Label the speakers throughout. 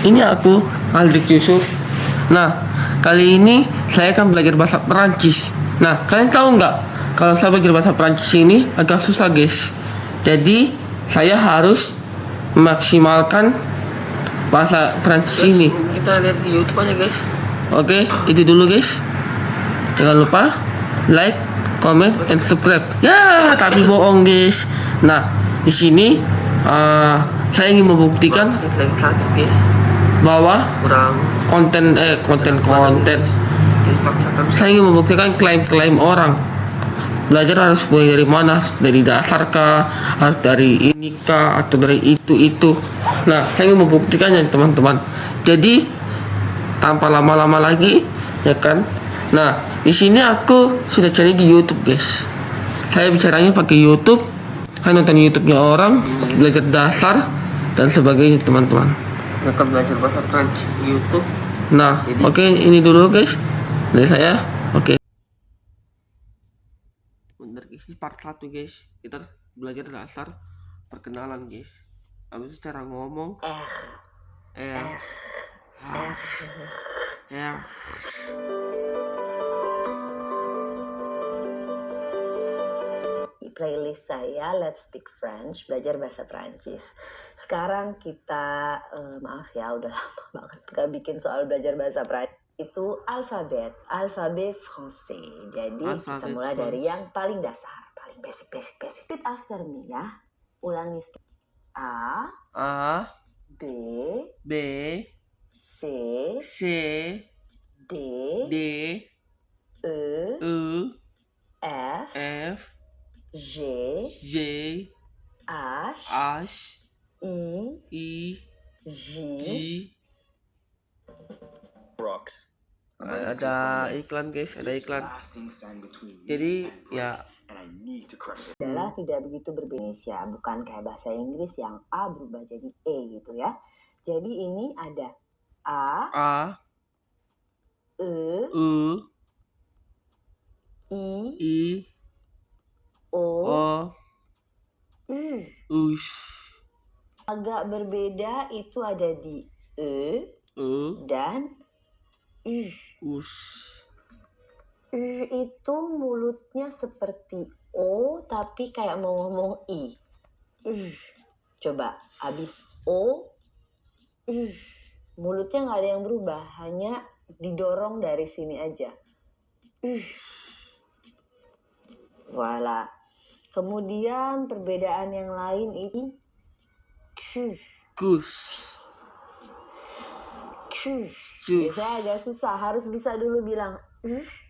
Speaker 1: Ini aku, Aldrik Yusuf. Nah, kali ini saya akan belajar bahasa Perancis. Nah, kalian tahu nggak kalau saya belajar bahasa Perancis ini agak susah, guys. Jadi, saya harus memaksimalkan bahasa Perancis ini.
Speaker 2: Kita lihat di YouTube aja, guys.
Speaker 1: Oke, itu dulu, guys. Jangan lupa like, comment, and subscribe. Ya, tapi bohong, guys. Nah, di sini saya ingin membuktikan
Speaker 2: Kita lagi sakit, guys.
Speaker 1: bahwa
Speaker 2: Kurang
Speaker 1: konten.
Speaker 2: dipaksakan.
Speaker 1: Saya ingin membuktikan klaim-klaim orang. Belajar harus mulai dari mana? Dari dasar kah? Harus dari ini kah? Atau dari itu? Nah, saya ingin membuktikannya, teman-teman. Jadi, tanpa lama-lama lagi, ya kan? Nah, di sini aku sudah cari di YouTube, guys. Saya bicaranya pakai YouTube. Saya nonton YouTube-nya orang, belajar dasar dan sebagainya, teman-teman.
Speaker 2: Mereka belajar bahasa Prancis di YouTube.
Speaker 1: Nah, oke, ini dulu, guys. Dari saya, oke. Bentar, guys, ini part 1, guys. Kita harus belajar dasar perkenalan, guys. Habis itu cara ngomong.
Speaker 3: Playlist saya Let's Speak French, belajar bahasa Prancis. Sekarang kita maaf ya, udah lama banget gak bikin soal belajar bahasa Prancis. Itu alfabet français. Jadi kita mulai dari yang paling dasar, paling basic. Repeat after me ya. Ulangi. A B C D E F G H I J.
Speaker 1: Ada iklan, guys, ada iklan. Jadi ya
Speaker 3: adalah tidak begitu berbeda, bukan kayak bahasa Inggris yang A berubah jadi E gitu ya. Jadi ini ada A E I O U. Agak berbeda itu ada di dan itu mulutnya seperti O tapi kayak mau ngomong I. Coba abis O mulutnya nggak ada yang berubah, hanya didorong dari sini aja. Voila. Kemudian perbedaan yang lain ini biasanya agak susah, harus bisa dulu bilang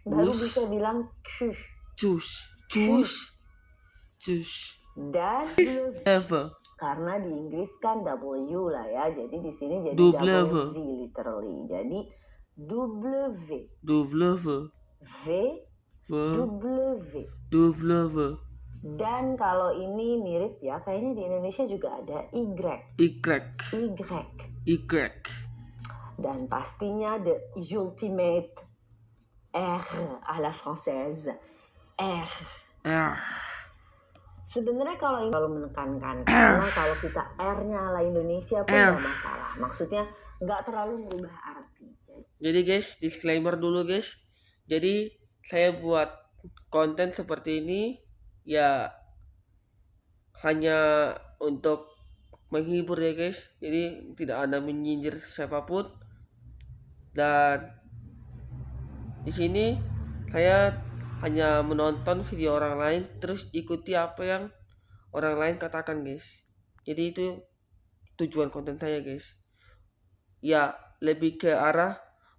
Speaker 3: baru bisa bilang
Speaker 1: cus.
Speaker 3: dan karena di Inggris kan W lah ya, jadi di sini jadi double V literally. Jadi W. Dan kalau ini mirip ya, kayaknya di Indonesia juga ada Y. Dan pastinya the ultimate R à la française. R. Sebenarnya kalau ini terlalu menekankan, karena kalau kita R-nya ala Indonesia pun nggak masalah. Maksudnya nggak terlalu merubah arti.
Speaker 1: Jadi, guys, disclaimer dulu, guys. Jadi saya buat konten seperti ini ya hanya untuk menghibur ya, guys. Jadi tidak ada menyindir siapapun. Dan di sini saya hanya menonton video orang lain terus ikuti apa yang orang lain katakan, guys. Jadi itu tujuan konten saya, guys. Ya, lebih ke arah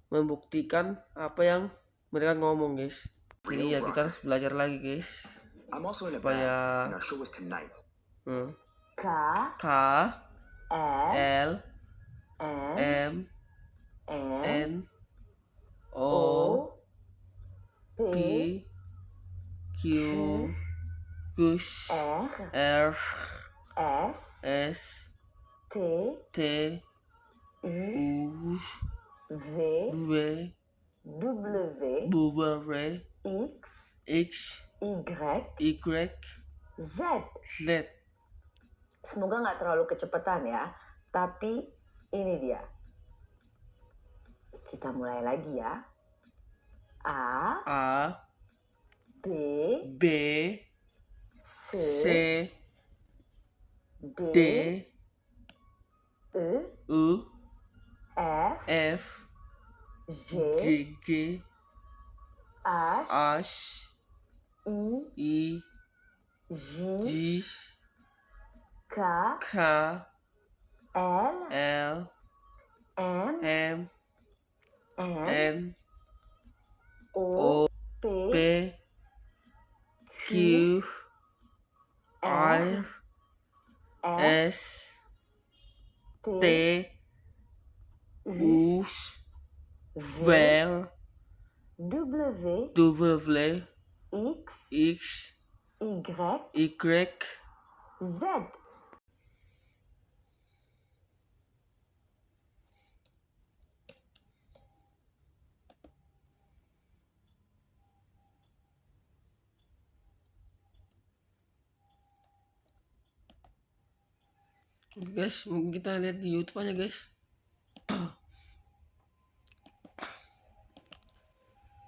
Speaker 1: membuktikan apa yang mereka ngomong, guys. Jadi ya kita harus belajar lagi, guys. Supaya K L M N O P Q R S T U V W X Y
Speaker 3: Z.
Speaker 1: Z.
Speaker 3: Semoga nggak terlalu kecepatan ya, tapi ini dia. Kita mulai lagi ya. A,
Speaker 1: A,
Speaker 3: B,
Speaker 1: B,
Speaker 3: C,
Speaker 1: C,
Speaker 3: D,
Speaker 1: D,
Speaker 3: E,
Speaker 1: E,
Speaker 3: F,
Speaker 1: F,
Speaker 3: G,
Speaker 1: G, G,
Speaker 3: H,
Speaker 1: H,
Speaker 3: I,
Speaker 1: I,
Speaker 3: J,
Speaker 1: G,
Speaker 3: K,
Speaker 1: K,
Speaker 3: L,
Speaker 1: L,
Speaker 3: M,
Speaker 1: M,
Speaker 3: N,
Speaker 1: N,
Speaker 3: O,
Speaker 1: O,
Speaker 3: P,
Speaker 1: P,
Speaker 3: Q,
Speaker 1: Q,
Speaker 3: R,
Speaker 1: R,
Speaker 3: S,
Speaker 1: S,
Speaker 3: T,
Speaker 1: T,
Speaker 3: U,
Speaker 1: U,
Speaker 3: V,
Speaker 1: V,
Speaker 3: W,
Speaker 1: W,
Speaker 3: X,
Speaker 1: X,
Speaker 3: Y,
Speaker 1: Y,
Speaker 3: Z.
Speaker 1: Oke, guys, mungkin kita lihat di YouTube aja guys.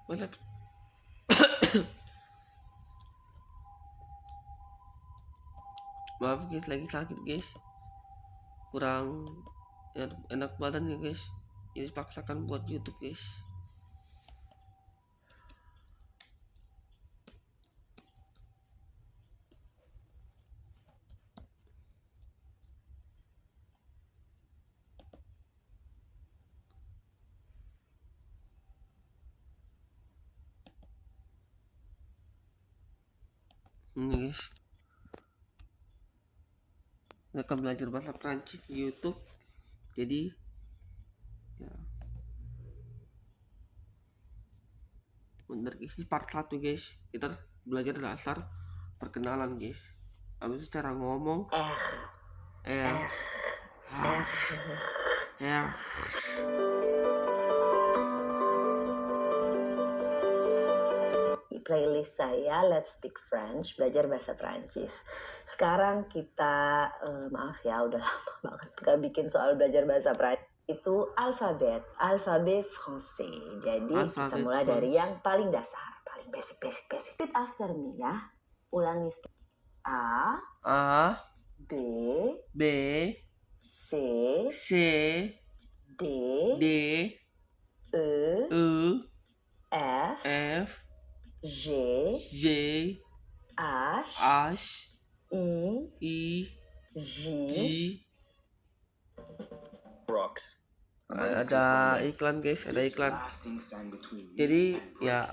Speaker 1: Mantap. Maaf guys, lagi sakit guys, kurang enak badan ya guys, ini paksakan buat YouTube guys. Ini guys, kita akan belajar bahasa Prancis di YouTube. Jadi ya, bener guys, ini part 1 guys, kita belajar dasar perkenalan guys, habis itu cara ngomong
Speaker 3: R,
Speaker 1: R,
Speaker 3: R,
Speaker 1: R.
Speaker 3: Di playlist saya Let's Speak French, belajar bahasa Prancis. Sekarang kita maaf ya, udah lama banget gak bikin soal belajar bahasa Prancis. Itu alfabet français. Jadi kita
Speaker 1: Alfabet
Speaker 3: mulai dari
Speaker 1: France.
Speaker 3: yang paling dasar, paling basic. Repeat after me ya. Ulangi. A,
Speaker 1: A,
Speaker 3: B,
Speaker 1: B,
Speaker 3: C,
Speaker 1: C,
Speaker 3: D,
Speaker 1: D,
Speaker 3: E,
Speaker 1: E,
Speaker 3: F,
Speaker 1: F,
Speaker 3: G,
Speaker 1: J,
Speaker 3: H,
Speaker 1: H,
Speaker 3: I,
Speaker 1: I,
Speaker 3: J,
Speaker 1: G.
Speaker 4: Brooks.
Speaker 1: Ada iklan guys, ada iklan. Jadi ya